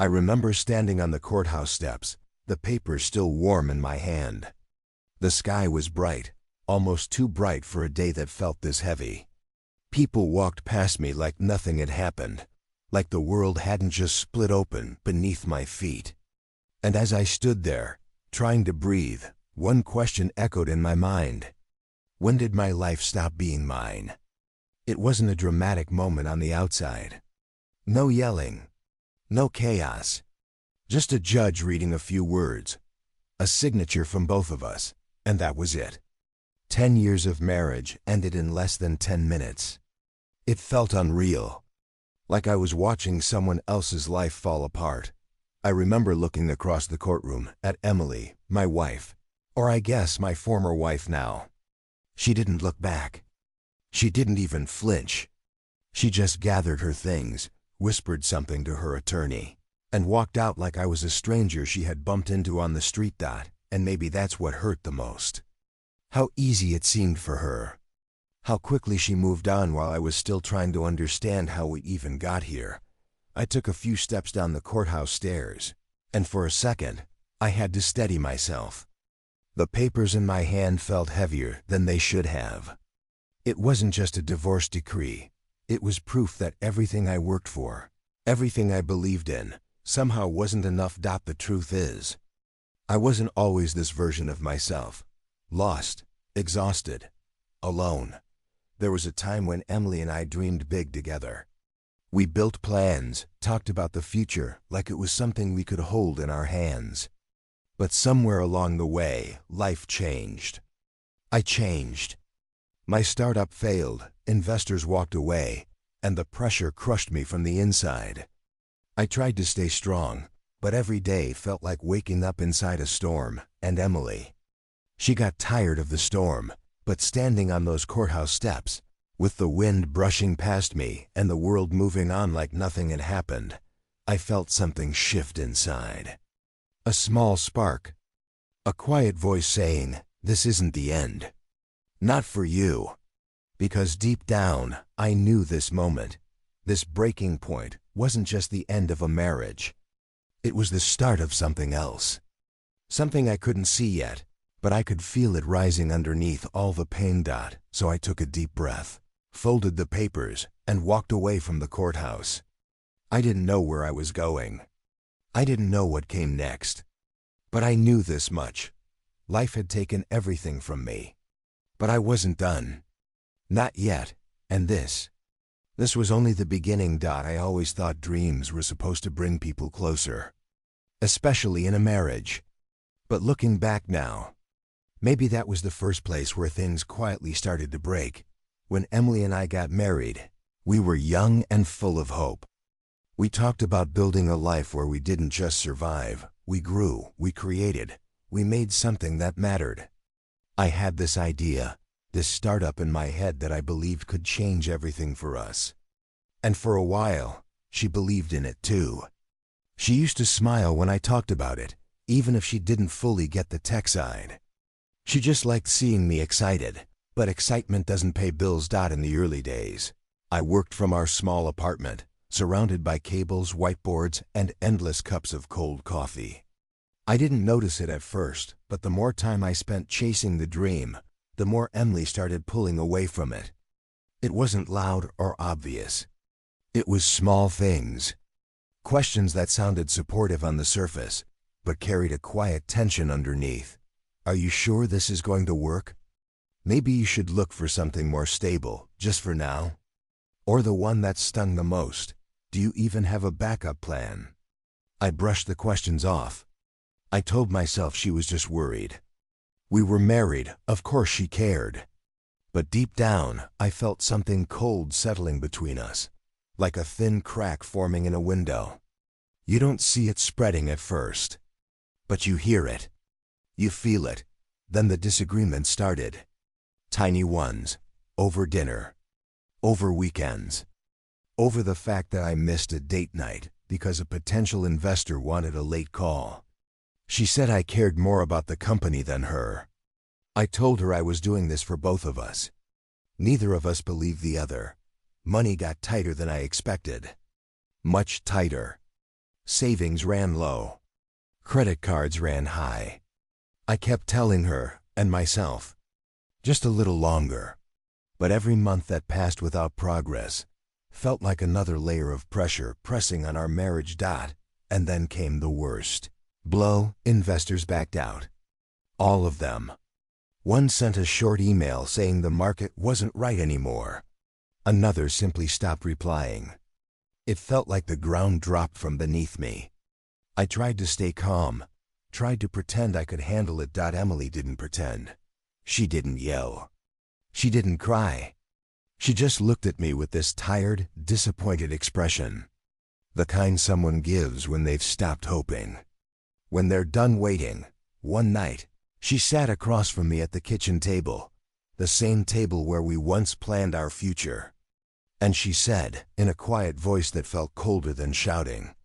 I remember standing on the courthouse steps, the papers still warm in my hand. The sky was bright, almost too bright for a day that felt this heavy. People walked past me like nothing had happened, like the world hadn't just split open beneath my feet. And as I stood there, trying to breathe, one question echoed in my mind. When did my life stop being mine? It wasn't a dramatic moment on the outside. No yelling, no chaos. Just a judge reading a few words, a signature from both of us, and that was it. 10 years of marriage ended in less than 10 minutes. It felt unreal, like I was watching someone else's life fall apart. I remember looking across the courtroom at Emily, my wife, or I guess my former wife now. She didn't look back. She didn't even flinch. She just gathered her things, whispered something to her attorney, and walked out like I was a stranger she had bumped into on the street. And maybe that's what hurt the most. How easy it seemed for her. How quickly she moved on while I was still trying to understand how we even got here. I took a few steps down the courthouse stairs, and for a second, I had to steady myself. The papers in my hand felt heavier than they should have. It wasn't just a divorce decree. It was proof that everything I worked for, everything I believed in, somehow wasn't enough. The truth is, I wasn't always this version of myself. Lost, exhausted, alone. There was a time when Emily and I dreamed big together. We built plans, talked about the future like it was something we could hold in our hands. But somewhere along the way, life changed. I changed. My startup failed, investors walked away, and the pressure crushed me from the inside. I tried to stay strong, but every day felt like waking up inside a storm. And Emily, she got tired of the storm, but standing on those courthouse steps, with the wind brushing past me and the world moving on like nothing had happened, I felt something shift inside. A small spark. A quiet voice saying, "This isn't the end. Not for you." Because deep down, I knew this moment, this breaking point, wasn't just the end of a marriage. It was the start of something else. Something I couldn't see yet, but I could feel it rising underneath all the pain. So I took a deep breath, folded the papers, and walked away from the courthouse. I didn't know where I was going. I didn't know what came next. But I knew this much. Life had taken everything from me. But I wasn't done. Not yet. And this was only the beginning. I always thought dreams were supposed to bring people closer, especially in a marriage. But looking back now, maybe that was the first place where things quietly started to break. When Emily and I got married, we were young and full of hope. We talked about building a life where we didn't just survive, we grew, we created, we made something that mattered. I had this idea, this startup in my head that I believed could change everything for us. And for a while, she believed in it too. She used to smile when I talked about it, even if she didn't fully get the tech side. She just liked seeing me excited, but excitement doesn't pay bills. In the early days, I worked from our small apartment, surrounded by cables, whiteboards, and endless cups of cold coffee. I didn't notice it at first, but the more time I spent chasing the dream, the more Emily started pulling away from it. It wasn't loud or obvious. It was small things. Questions that sounded supportive on the surface, but carried a quiet tension underneath. Are you sure this is going to work? Maybe you should look for something more stable, just for now. Or the one that stung the most. Do you even have a backup plan? I brushed the questions off. I told myself she was just worried. We were married, of course she cared. But deep down, I felt something cold settling between us, like a thin crack forming in a window. You don't see it spreading at first, but you hear it. You feel it. Then the disagreement started. Tiny ones, over dinner, over weekends, over the fact that I missed a date night because a potential investor wanted a late call. She said I cared more about the company than her. I told her I was doing this for both of us. Neither of us believed the other. Money got tighter than I expected. Much tighter. Savings ran low. Credit cards ran high. I kept telling her, and myself, just a little longer. But every month that passed without progress felt like another layer of pressure pressing on our marriage. And then came the worst blow. Investors backed out. All of them. One sent a short email saying the market wasn't right anymore. Another simply stopped replying. It felt like the ground dropped from beneath me. I tried to stay calm, tried to pretend I could handle it. Emily didn't pretend. She didn't yell. She didn't cry. She just looked at me with this tired, disappointed expression. The kind someone gives when they've stopped hoping. When they're done waiting. One night, she sat across from me at the kitchen table, the same table where we once planned our future. And she said, in a quiet voice that felt colder than shouting,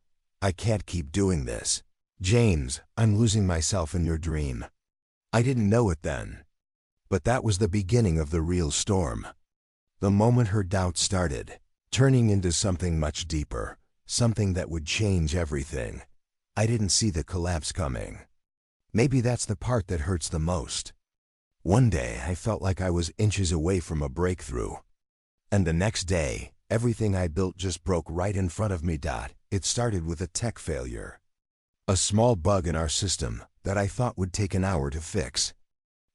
"I can't keep doing this. James, I'm losing myself in your dream." I didn't know it then. But that was the beginning of the real storm. The moment her doubt started, turning into something much deeper, something that would change everything. I didn't see the collapse coming. Maybe that's the part that hurts the most. One day I felt like I was inches away from a breakthrough. And the next day, everything I built just broke right in front of me. It started with a tech failure. A small bug in our system that I thought would take an hour to fix.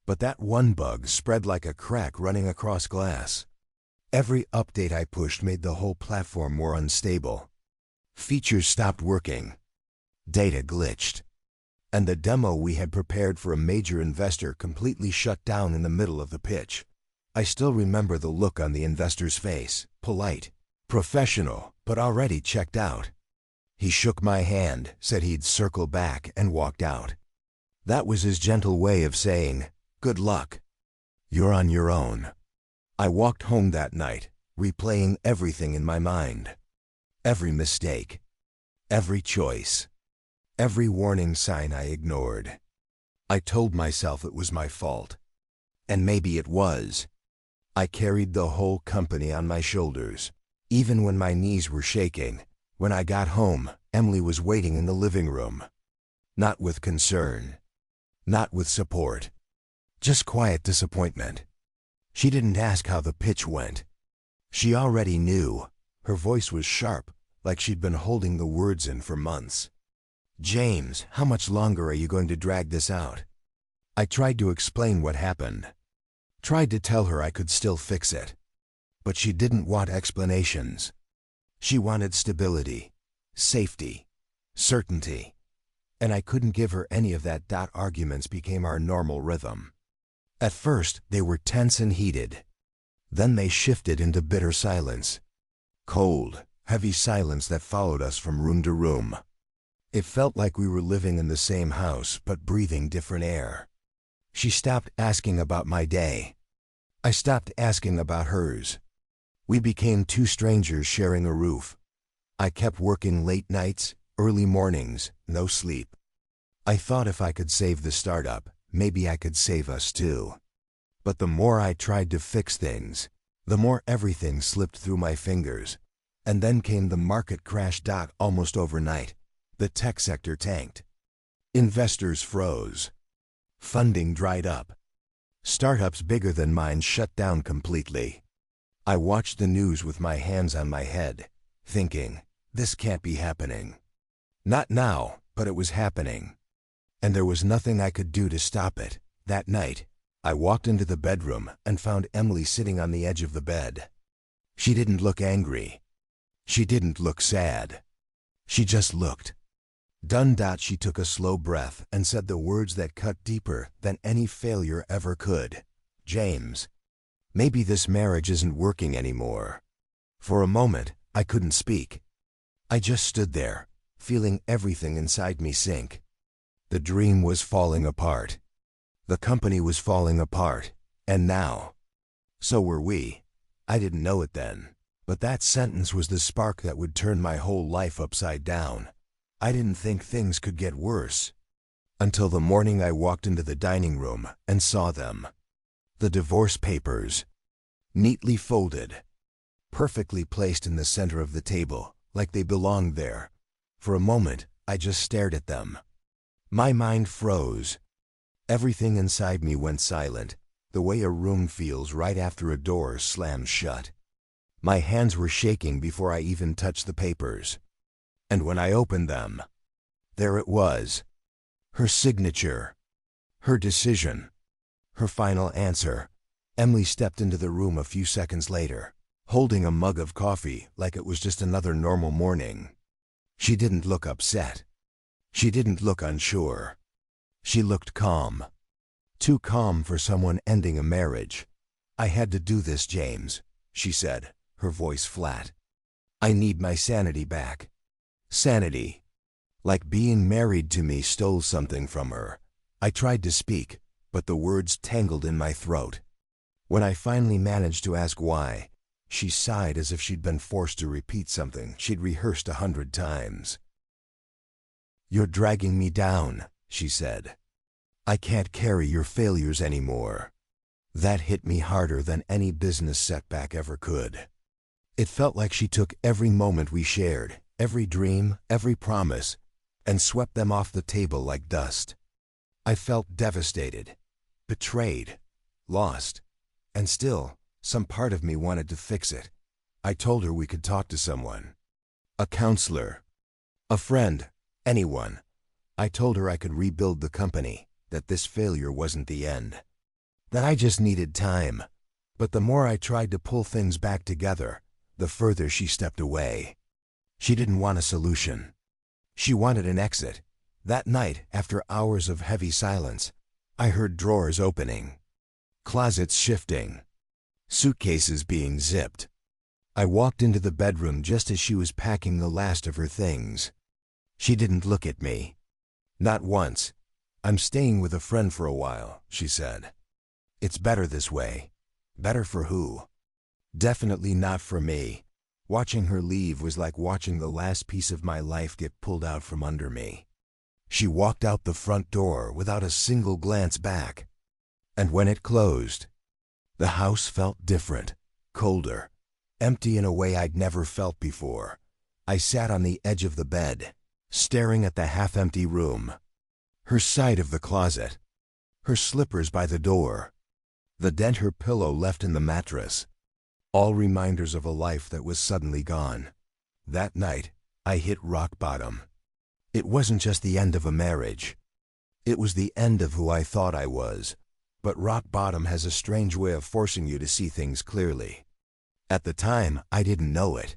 But that one bug spread like a crack running across glass. Every update I pushed made the whole platform more unstable. Features stopped working. Data glitched. And the demo we had prepared for a major investor completely shut down in the middle of the pitch. I still remember the look on the investor's face, polite, professional, but already checked out. He shook my hand, said he'd circle back, and walked out. That was his gentle way of saying, "Good luck. You're on your own." I walked home that night, replaying everything in my mind. Every mistake, every choice, every warning sign I ignored. I told myself it was my fault. And maybe it was. I carried the whole company on my shoulders, even when my knees were shaking. When I got home, Emily was waiting in the living room. Not with concern. Not with support. Just quiet disappointment. She didn't ask how the pitch went. She already knew. Her voice was sharp, like she'd been holding the words in for months. "James, how much longer are you going to drag this out?" I tried to explain what happened. Tried to tell her I could still fix it. But she didn't want explanations. She wanted stability, safety, certainty. And I couldn't give her any of that. Arguments became our normal rhythm. At first, they were tense and heated. Then they shifted into bitter silence. Cold, heavy silence that followed us from room to room. It felt like we were living in the same house but breathing different air. She stopped asking about my day. I stopped asking about hers. We became two strangers sharing a roof. I kept working late nights, early mornings, no sleep. I thought if I could save the startup, maybe I could save us too. But the more I tried to fix things, the more everything slipped through my fingers. And then came the market crash. Almost overnight, the tech sector tanked. Investors froze. Funding dried up. Startups bigger than mine shut down completely. I watched the news with my hands on my head, thinking, this can't be happening. Not now, but it was happening. And there was nothing I could do to stop it. That night, I walked into the bedroom and found Emily sitting on the edge of the bed. She didn't look angry. She didn't look sad. She just looked. Done. She took a slow breath and said the words that cut deeper than any failure ever could. "James, maybe this marriage isn't working anymore." For a moment, I couldn't speak. I just stood there, feeling everything inside me sink. The dream was falling apart. The company was falling apart. And now, so were we. I didn't know it then. But that sentence was the spark that would turn my whole life upside down. I didn't think things could get worse. Until the morning I walked into the dining room and saw them. The divorce papers. Neatly folded. Perfectly placed in the center of the table, like they belonged there. For a moment, I just stared at them. My mind froze. Everything inside me went silent, the way a room feels right after a door slams shut. My hands were shaking before I even touched the papers. And when I opened them, there it was. Her signature. Her decision. Her final answer. Emily stepped into the room a few seconds later, holding a mug of coffee like it was just another normal morning. She didn't look upset. She didn't look unsure. She looked calm. Too calm for someone ending a marriage. "I had to do this, James," she said, her voice flat. "I need my sanity back." Sanity. Like being married to me stole something from her. I tried to speak, but the words tangled in my throat. When I finally managed to ask why, she sighed as if she'd been forced to repeat something she'd rehearsed 100 times. "You're dragging me down," she said. "I can't carry your failures anymore." That hit me harder than any business setback ever could. It felt like she took every moment we shared, every dream, every promise, and swept them off the table like dust. I felt devastated, betrayed, lost, and still, some part of me wanted to fix it. I told her we could talk to someone. A counselor, a friend, anyone. I told her I could rebuild the company, that this failure wasn't the end. That I just needed time. But the more I tried to pull things back together, the further she stepped away. She didn't want a solution. She wanted an exit. That night, after hours of heavy silence, I heard drawers opening, closets shifting, suitcases being zipped. I walked into the bedroom just as she was packing the last of her things. She didn't look at me. Not once. "I'm staying with a friend for a while," she said. "It's better this way." Better for who? Definitely not for me. Watching her leave was like watching the last piece of my life get pulled out from under me. She walked out the front door without a single glance back. And when it closed, the house felt different, colder, empty in a way I'd never felt before. I sat on the edge of the bed, staring at the half-empty room. Her side of the closet, her slippers by the door, the dent her pillow left in the mattress. All reminders of a life that was suddenly gone. That night, I hit rock bottom. It wasn't just the end of a marriage. It was the end of who I thought I was. But rock bottom has a strange way of forcing you to see things clearly. At the time, I didn't know it.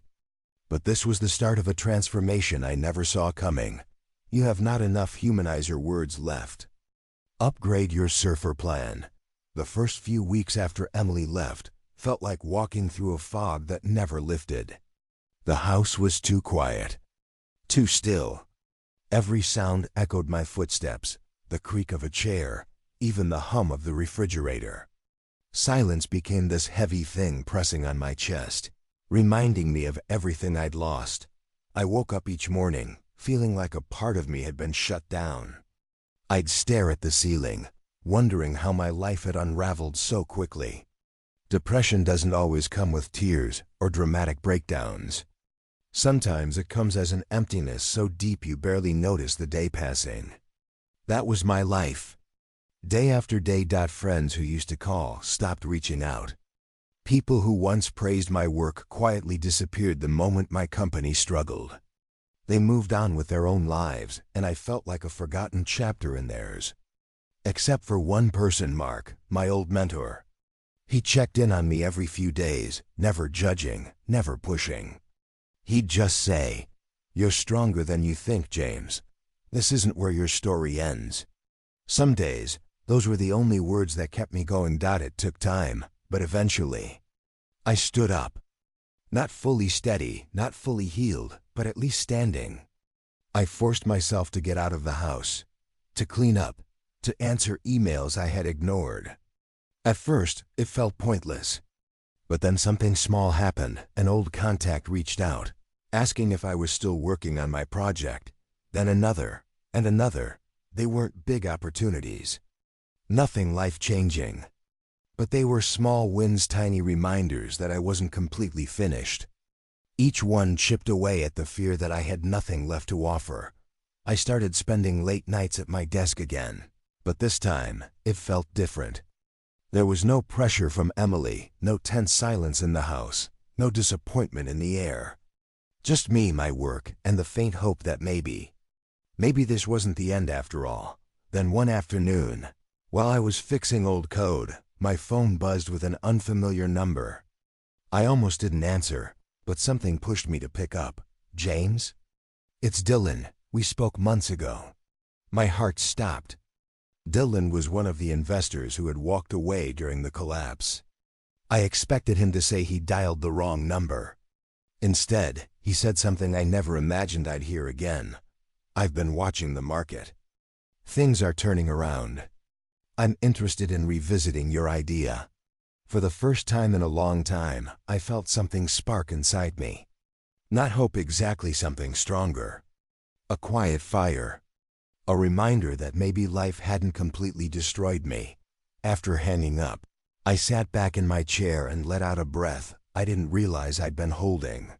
But this was the start of a transformation I never saw coming. You have not enough humanizer words left. Upgrade your surfer plan. The first few weeks after Emily left felt like walking through a fog that never lifted. The house was too quiet, too still. Every sound echoed my footsteps, the creak of a chair, even the hum of the refrigerator. Silence became this heavy thing pressing on my chest, reminding me of everything I'd lost. I woke up each morning, feeling like a part of me had been shut down. I'd stare at the ceiling, wondering how my life had unraveled so quickly. Depression doesn't always come with tears or dramatic breakdowns. Sometimes it comes as an emptiness so deep you barely notice the day passing. That was my life. Day after day. Friends who used to call stopped reaching out. People who once praised my work quietly disappeared the moment my company struggled. They moved on with their own lives, and I felt like a forgotten chapter in theirs. Except for one person, Mark, my old mentor. He checked in on me every few days, never judging, never pushing. He'd just say, "You're stronger than you think, James. This isn't where your story ends." Some days, those were the only words that kept me going. It took time, but eventually, I stood up. Not fully steady, not fully healed, but at least standing. I forced myself to get out of the house, to clean up, to answer emails I had ignored. At first, it felt pointless. But then something small happened. An old contact reached out, asking if I was still working on my project. Then another, and another. They weren't big opportunities. Nothing life-changing. But they were small wins, tiny reminders that I wasn't completely finished. Each one chipped away at the fear that I had nothing left to offer. I started spending late nights at my desk again. But this time, it felt different. There was no pressure from Emily, no tense silence in the house, no disappointment in the air. Just me, my work, and the faint hope that maybe this wasn't the end after all. Then one afternoon, while I was fixing old code, my phone buzzed with an unfamiliar number. I almost didn't answer, but something pushed me to pick up. "James? It's Dylan. We spoke months ago." My heart stopped. Dylan was one of the investors who had walked away during the collapse. I expected him to say he dialed the wrong number. Instead, he said something I never imagined I'd hear again. "I've been watching the market. Things are turning around. I'm interested in revisiting your idea." For the first time in a long time, I felt something spark inside me. Not hope exactly, something stronger. A quiet fire. A reminder that maybe life hadn't completely destroyed me. After hanging up, I sat back in my chair and let out a breath I didn't realize I'd been holding.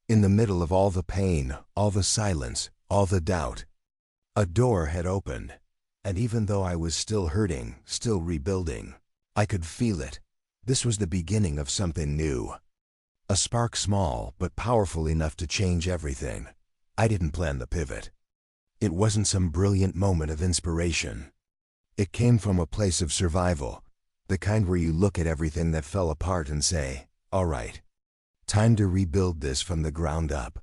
In the middle of all the pain, all the silence, all the doubt, a door had opened. And even though I was still hurting, still rebuilding, I could feel it. This was the beginning of something new. A spark, small but powerful enough to change everything. I didn't plan the pivot. It wasn't some brilliant moment of inspiration. It came from a place of survival, the kind where you look at everything that fell apart and say, "All right, time to rebuild this from the ground up."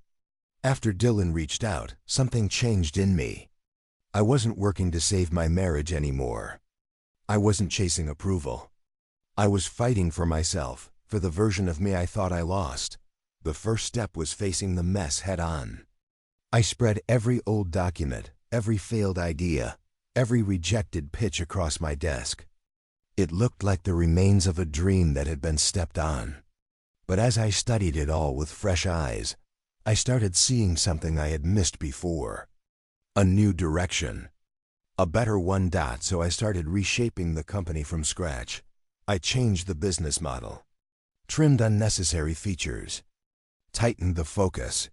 After Dylan reached out, something changed in me. I wasn't working to save my marriage anymore. I wasn't chasing approval. I was fighting for myself, for the version of me I thought I lost. The first step was facing the mess head on. I spread every old document, every failed idea, every rejected pitch across my desk. It looked like the remains of a dream that had been stepped on. But as I studied it all with fresh eyes, I started seeing something I had missed before. A new direction. A better one. So I started reshaping the company from scratch. I changed the business model, trimmed unnecessary features, tightened the focus.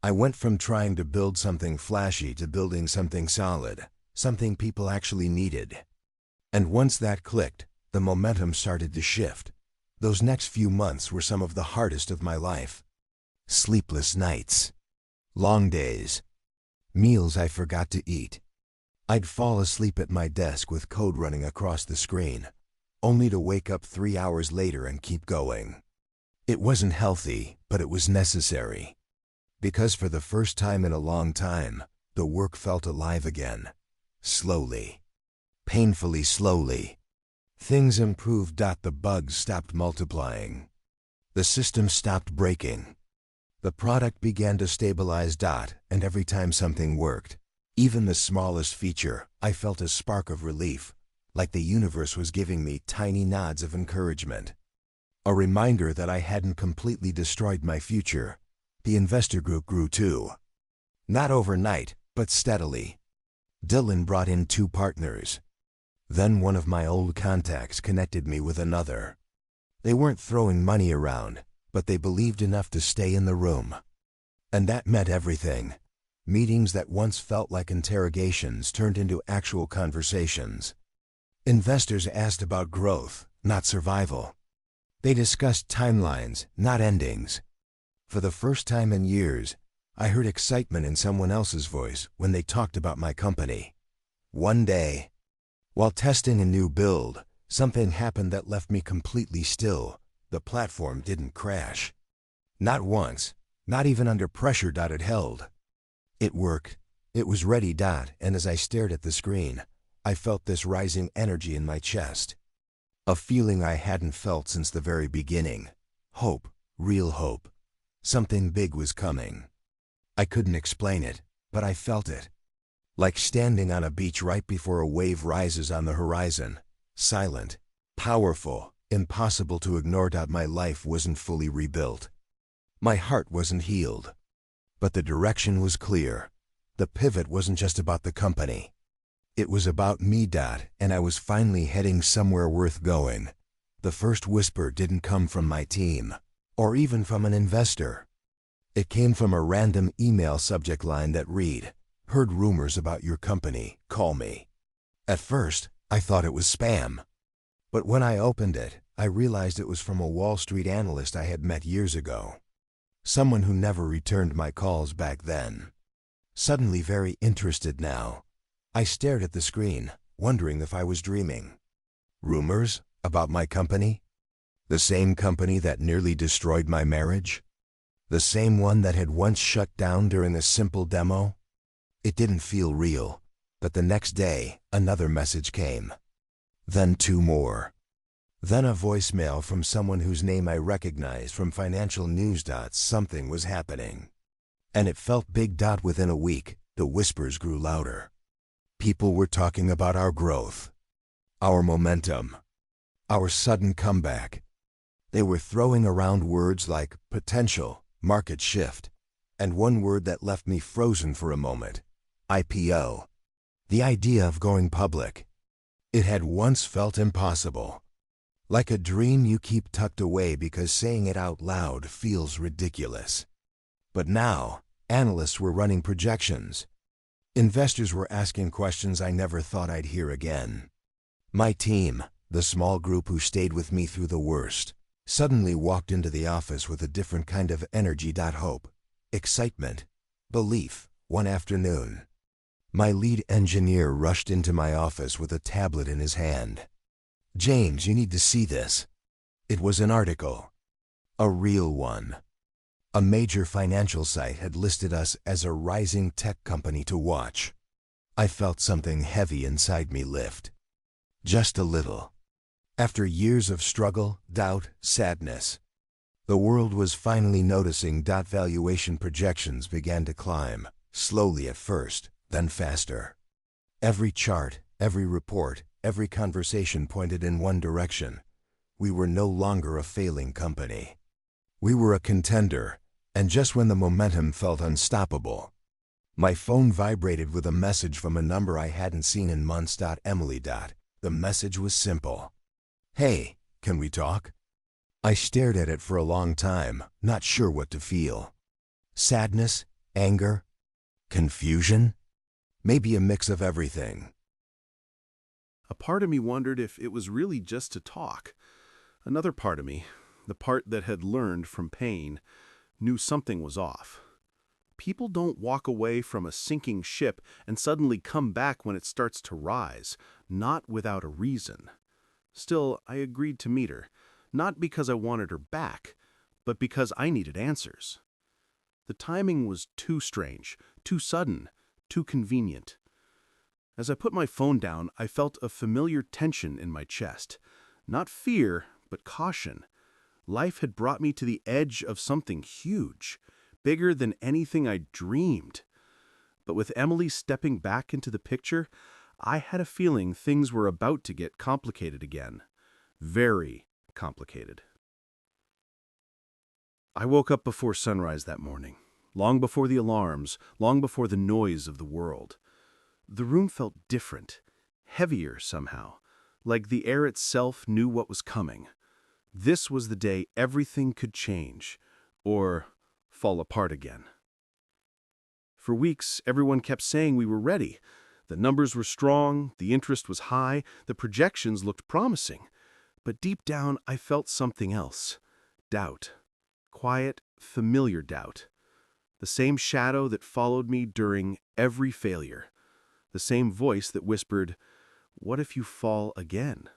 I went from trying to build something flashy to building something solid, something people actually needed. And once that clicked, the momentum started to shift. Those next few months were some of the hardest of my life. Sleepless nights, long days, meals I forgot to eat. I'd fall asleep at my desk with code running across the screen, only to wake up 3 hours later and keep going. It wasn't healthy, but it was necessary. Because for the first time in a long time, the work felt alive again. Slowly. Painfully slowly. Things improved. The bugs stopped multiplying. The system stopped breaking. The product began to stabilize. And every time something worked, even the smallest feature, I felt a spark of relief, like the universe was giving me tiny nods of encouragement. A reminder that I hadn't completely destroyed my future. The investor group grew too. Not overnight, but steadily. Dylan brought in 2 partners. Then one of my old contacts connected me with another. They weren't throwing money around, but they believed enough to stay in the room. And that meant everything. Meetings that once felt like interrogations turned into actual conversations. Investors asked about growth, not survival. They discussed timelines, not endings. For the first time in years, I heard excitement in someone else's voice when they talked about my company. One day, while testing a new build, something happened that left me completely still. The platform didn't crash. Not once, not even under pressure. It held. It worked. It was ready. And as I stared at the screen, I felt this rising energy in my chest. A feeling I hadn't felt since the very beginning. Hope, real hope. Something big was coming. I couldn't explain it, but I felt it. Like standing on a beach right before a wave rises on the horizon. Silent, powerful, impossible to ignore. My life wasn't fully rebuilt. My heart wasn't healed. But the direction was clear. The pivot wasn't just about the company. It was about me. And I was finally heading somewhere worth going. The first whisper didn't come from my team, or even from an investor. It came from a random email subject line that read, "Heard rumors about your company, call me." At first, I thought it was spam. But when I opened it, I realized it was from a Wall Street analyst I had met years ago. Someone who never returned my calls back then. Suddenly very interested now, I stared at the screen, wondering if I was dreaming. Rumors about my company? The same company that nearly destroyed my marriage? The same one that had once shut down during a simple demo? It didn't feel real, but the next day, another message came. Then two more. Then a voicemail from someone whose name I recognized from financial news. Something was happening. And it felt big. Within a week, the whispers grew louder. People were talking about our growth, our momentum, our sudden comeback. They were throwing around words like potential, market shift, and one word that left me frozen for a moment: IPO. The idea of going public. It had once felt impossible. Like a dream you keep tucked away because saying it out loud feels ridiculous. But now, analysts were running projections. Investors were asking questions I never thought I'd hear again. My team, the small group who stayed with me through the worst, suddenly walked into the office with a different kind of energy. Hope, excitement, belief. One afternoon, my lead engineer rushed into my office with a tablet in his hand. "James, you need to see this." It was an article. A real one. A major financial site had listed us as a rising tech company to watch. I felt something heavy inside me lift. Just a little. After years of struggle, doubt, sadness, the world was finally noticing. Valuation projections began to climb, slowly at first, then faster. Every chart, every report, every conversation pointed in one direction. We were no longer a failing company. We were a contender, and just when the momentum felt unstoppable, my phone vibrated with a message from a number I hadn't seen in months. Emily. The message was simple. "Hey, can we talk?" I stared at it for a long time, not sure what to feel. Sadness, anger, confusion? Maybe a mix of everything. A part of me wondered if it was really just to talk. Another part of me, the part that had learned from pain, knew something was off. People don't walk away from a sinking ship and suddenly come back when it starts to rise, not without a reason. Still, I agreed to meet her, not because I wanted her back, but because I needed answers. The timing was too strange, too sudden, too convenient. As I put my phone down, I felt a familiar tension in my chest. Not fear, but caution. Life had brought me to the edge of something huge, bigger than anything I dreamed. But with Emily stepping back into the picture, I had a feeling things were about to get complicated again. Very complicated. I woke up before sunrise that morning, long before the alarms, long before the noise of the world. The room felt different, heavier somehow, like the air itself knew what was coming. This was the day everything could change, or fall apart again. For weeks, everyone kept saying we were ready. The numbers were strong, the interest was high, the projections looked promising. But deep down, I felt something else. Doubt. Quiet, familiar doubt. The same shadow that followed me during every failure. The same voice that whispered, "What if you fall again?"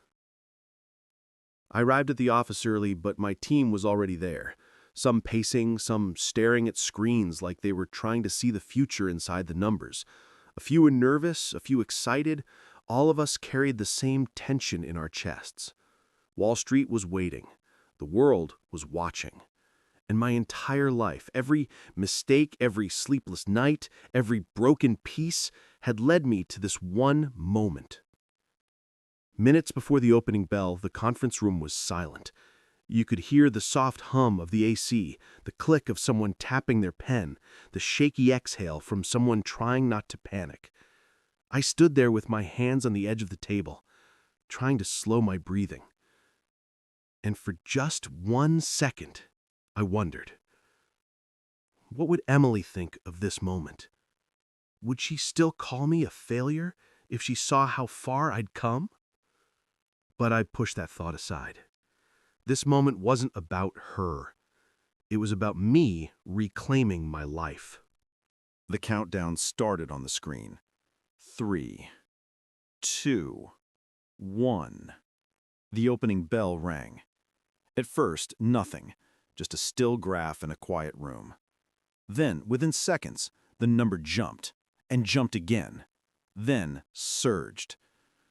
I arrived at the office early, but my team was already there. Some pacing, some staring at screens like they were trying to see the future inside the numbers. A few were nervous, a few excited. All of us carried the same tension in our chests. Wall Street was waiting. The world was watching. And my entire life, every mistake, every sleepless night, every broken piece had led me to this one moment. Minutes before the opening bell, the conference room was silent. You could hear the soft hum of the AC, the click of someone tapping their pen, the shaky exhale from someone trying not to panic. I stood there with my hands on the edge of the table, trying to slow my breathing. And for just 1 second, I wondered, What would Emily think of this moment? Would she still call me a failure if she saw how far I'd come? But I pushed that thought aside. This moment wasn't about her. It was about me reclaiming my life. The countdown started on the screen. 3, 2, 1. The opening bell rang. At first, nothing, just a still graph in a quiet room. Then, within seconds, the number jumped, and jumped again. Then surged.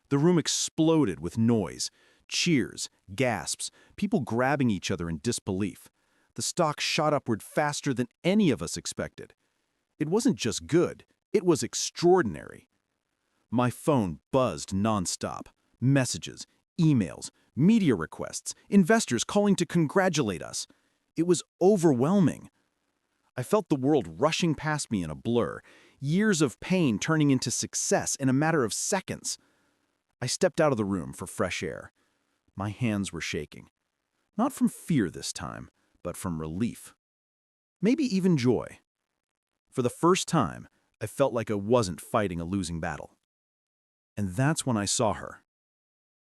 The room exploded with noise, cheers, gasps, people grabbing each other in disbelief. The stock shot upward faster than any of us expected. It wasn't just good, it was extraordinary. My phone buzzed nonstop. Messages, emails, media requests, investors calling to congratulate us. It was overwhelming. I felt the world rushing past me in a blur, years of pain turning into success in a matter of seconds. I stepped out of the room for fresh air. My hands were shaking. Not from fear this time, but from relief. Maybe even joy. For the first time, I felt like I wasn't fighting a losing battle. And that's when I saw her.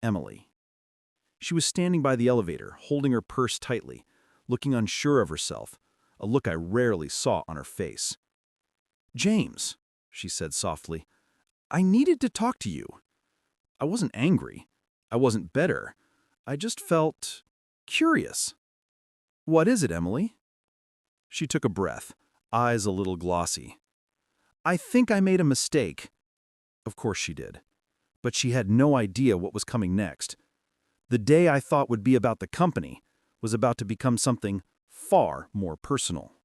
Emily. She was standing by the elevator, holding her purse tightly, looking unsure of herself, a look I rarely saw on her face. "James," she said softly, "I needed to talk to you." I wasn't angry. I wasn't bitter. I just felt curious. "What is it, Emily?" She took a breath, eyes a little glossy. "I think I made a mistake." Of course she did. But she had no idea what was coming next. The day I thought would be about the company was about to become something far more personal.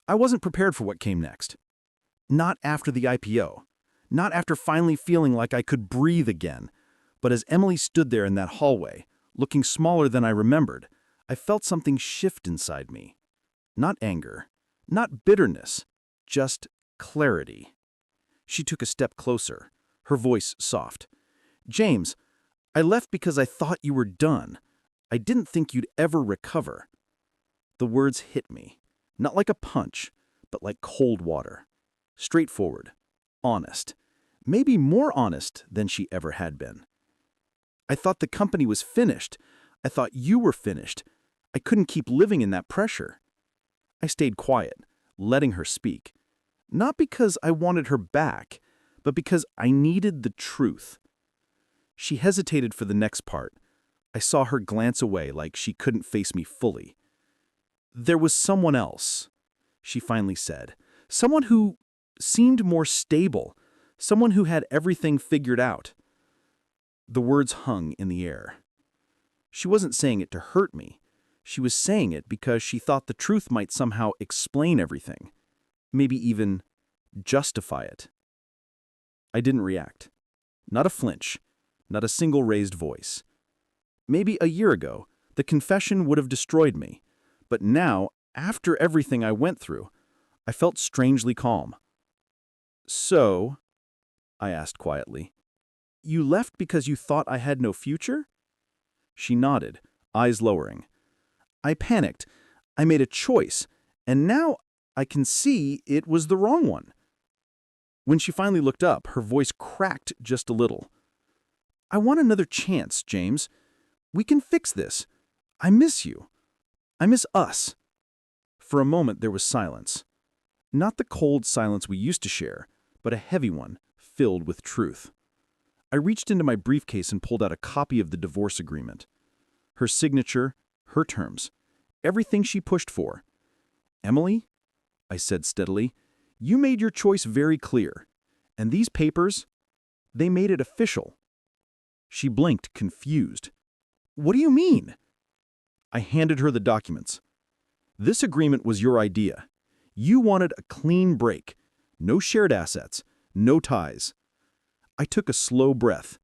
I wasn't prepared for what came next. Not after the IPO. Not after finally feeling like I could breathe again. But as Emily stood there in that hallway, looking smaller than I remembered, I felt something shift inside me. Not anger, not bitterness, just clarity. She took a step closer, her voice soft. "James, I left because I thought you were done. I didn't think you'd ever recover." The words hit me, not like a punch, but like cold water. Straightforward, honest, maybe more honest than she ever had been. "I thought the company was finished. I thought you were finished. I couldn't keep living in that pressure." I stayed quiet, letting her speak. Not because I wanted her back, but because I needed the truth. She hesitated for the next part. I saw her glance away like she couldn't face me fully. "There was someone else," she finally said. "Someone who seemed more stable. Someone who had everything figured out." The words hung in the air. She wasn't saying it to hurt me. She was saying it because she thought the truth might somehow explain everything. Maybe even justify it. I didn't react. Not a flinch. Not a single raised voice. Maybe a year ago, the confession would have destroyed me. But now, after everything I went through, I felt strangely calm. "So," I asked quietly, "you left because you thought I had no future?" She nodded, eyes lowering. "I panicked. I made a choice. And now I can see it was the wrong one." When she finally looked up, her voice cracked just a little. "I want another chance, James. We can fix this. I miss you. I miss us." For a moment there was silence. Not the cold silence we used to share, but a heavy one, filled with truth. I reached into my briefcase and pulled out a copy of the divorce agreement. Her signature, her terms, everything she pushed for. "Emily," I said steadily, "you made your choice very clear. And these papers, they made it official." She blinked, confused. "What do you mean?" I handed her the documents. "This agreement was your idea. You wanted a clean break. No shared assets, no ties." I took a slow breath.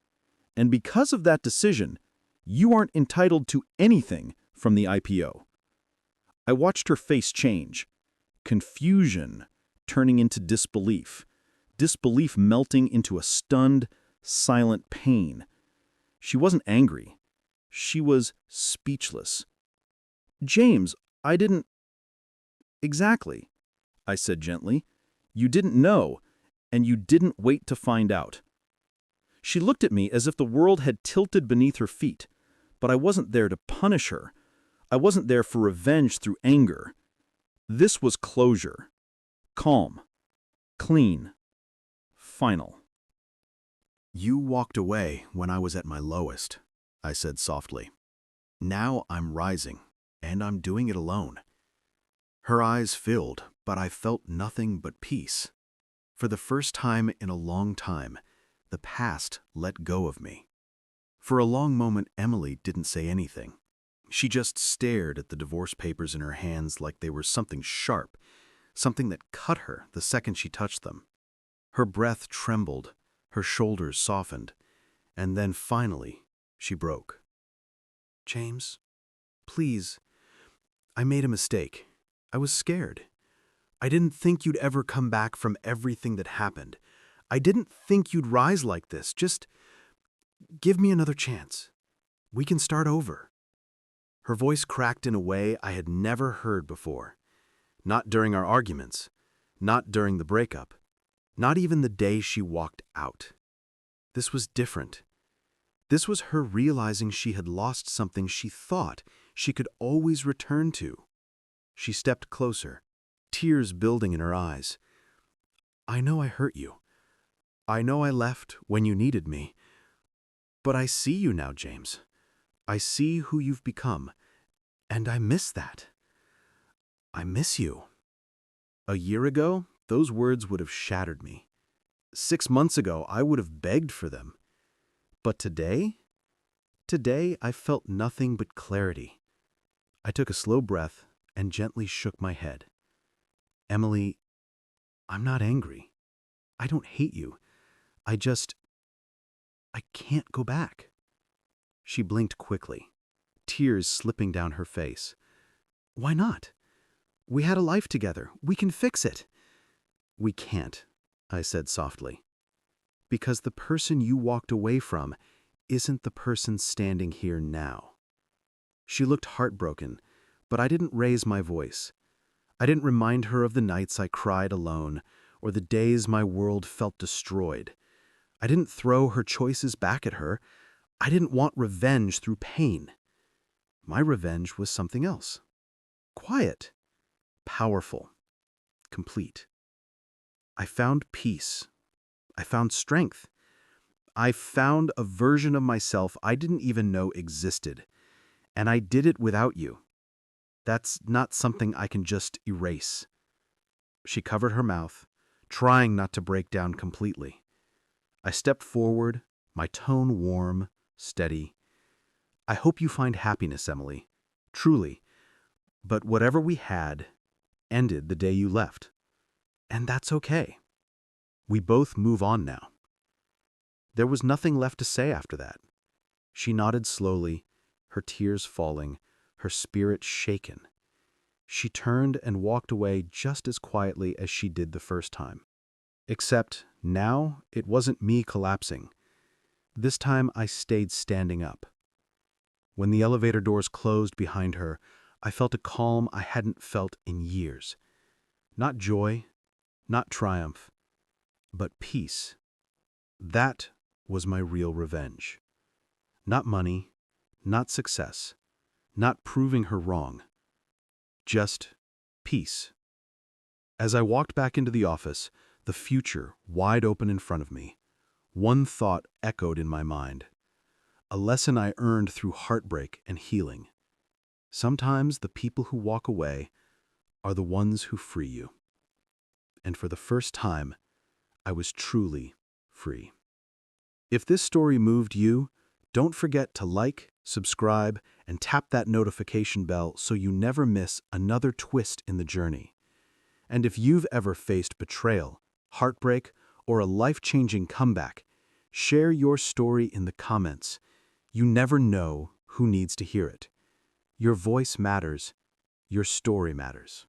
"And because of that decision, you aren't entitled to anything from the IPO." I watched her face change. Confusion turning into disbelief. Disbelief melting into a stunned, silent pain. She wasn't angry. She was speechless. "James, I didn't..." Exactly, I said gently. You didn't know, and you didn't wait to find out. She looked at me as if the world had tilted beneath her feet, but I wasn't there to punish her. I wasn't there for revenge through anger. This was closure. Calm. Clean. Final. You walked away when I was at my lowest, I said softly. Now I'm rising, and I'm doing it alone. Her eyes filled, but I felt nothing but peace. For the first time in a long time, the past let go of me. For a long moment, Emily didn't say anything. She just stared at the divorce papers in her hands like they were something sharp, something that cut her the second she touched them. Her breath trembled, her shoulders softened, and then finally, she broke. James, please, I made a mistake. I was scared. I didn't think you'd ever come back from everything that happened. I didn't think you'd rise like this. Just give me another chance. We can start over. Her voice cracked in a way I had never heard before. Not during our arguments, not during the breakup, not even the day she walked out. This was different. This was her realizing she had lost something she thought she could always return to. She stepped closer, tears building in her eyes. I know I hurt you. I know I left when you needed me. But I see you now, James. I see who you've become, and I miss that. I miss you. A year ago, those words would have shattered me. 6 months ago, I would have begged for them. But today I felt nothing but clarity. I took a slow breath and gently shook my head. Emily, I'm not angry. I don't hate you. I can't go back. She blinked quickly, tears slipping down her face. Why not? We had a life together. We can fix it. We can't, I said softly. Because the person you walked away from isn't the person standing here now. She looked heartbroken, but I didn't raise my voice. I didn't remind her of the nights I cried alone or the days my world felt destroyed. I didn't throw her choices back at her. I didn't want revenge through pain. My revenge was something else. Quiet, powerful, complete. I found peace. I found strength. I found a version of myself I didn't even know existed. And I did it without you. That's not something I can just erase. She covered her mouth, trying not to break down completely. I stepped forward, my tone warm, steady. I hope you find happiness, Emily. Truly. But whatever we had ended the day you left. And that's okay. We both move on now. There was nothing left to say after that. She nodded slowly, her tears falling, her spirit shaken. She turned and walked away just as quietly as she did the first time. Except now it wasn't me collapsing. This time I stayed standing up. When the elevator doors closed behind her, I felt a calm I hadn't felt in years. Not joy, not triumph, but peace. That was my real revenge. Not money, not success, not proving her wrong. Just peace. As I walked back into the office, the future wide open in front of me, one thought echoed in my mind. A lesson I earned through heartbreak and healing. Sometimes the people who walk away are the ones who free you. And for the first time, I was truly free. If this story moved you, don't forget to like, subscribe, and tap that notification bell so you never miss another twist in the journey. And if you've ever faced betrayal, heartbreak, or a life-changing comeback, share your story in the comments. You never know who needs to hear it. Your voice matters. Your story matters.